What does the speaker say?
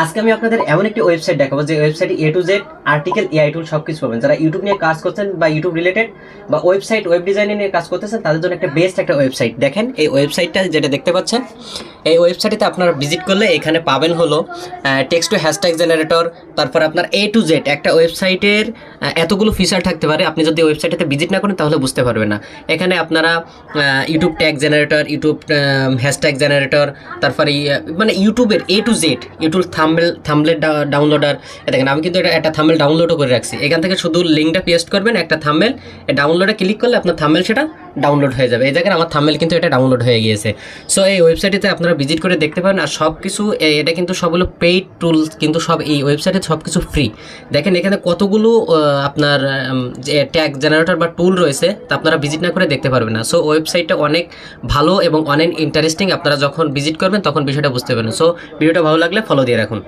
আজকে আমি আপনাদের এমন একটি ওয়েবসাইট দেখাবো যে ওয়েবসাইটে A to Z article AI tool সবকিছু পাবেন। যারা ইউটিউব নিয়ে কাজ করছেন বা ইউটিউব রিলেটেড বা ওয়েবসাইট ওয়েব ডিজাইনিং নিয়ে কাজ করতেছেন তাদের জন্য একটা বেস্ট একটা ওয়েবসাইট। দেখেন এই ওয়েবসাইটটা যেটা দেখতে পাচ্ছেন, এই ওয়েবসাইটে আপনারা ভিজিট করলে এখানে পাবেন হলো টেক্সট টু হ্যাশট্যাগ জেনারেটর, তারপর আপনার এ টু জেড একটা ওয়েবসাইটের এতগুলো ফিচার থাকতে পারে। আপনি যদি ওয়েবসাইটে ভিজিট না করেন তাহলে বুঝতে পারবেন না। এখানে আপনারা YouTube tag generator, YouTube hashtag generator, তারপরে মানে ইউটিউবের A to Z, YouTube thumbnail downloader. দেখেন আমি কিন্তু এটা একটা থাম্বনেল ডাউনলোডও করে রাখছি। এখান থেকে শুধু লিঙ্কটা পেস্ট করবেন, একটা থাম্বনেল ডাউনলোডে ক্লিক করলে আপনার থাম্বনেল সেটা ডাউনলোড হয়ে যাবে। এই দেখেন আমার থাম্বনেল কিন্তু এটা ডাউনলোড হয়ে গিয়েছে। সো এই ওয়েবসাইটে আপনারা ভিজিট করে দেখতে পারেন। আর সব কিছু এটা কিন্তু সবগুলো পেইড টুলস, কিন্তু সব এই ওয়েবসাইটে সব কিছু ফ্রি। দেখেন এখানে কতগুলো আপনার যে ট্যাগ জেনারেটর বা টুল রয়েছে তা আপনারা ভিজিট না করে দেখতে পারবেন না। সো ওয়েবসাইটটা অনেক ভালো এবং অনেক ইন্টারেস্টিং। আপনারা যখন ভিজিট করবেন তখন বিষয়টা বুঝতে পারবেন। সো ভিডিওটা ভালো লাগলে ফলো দিয়ে রাখুন।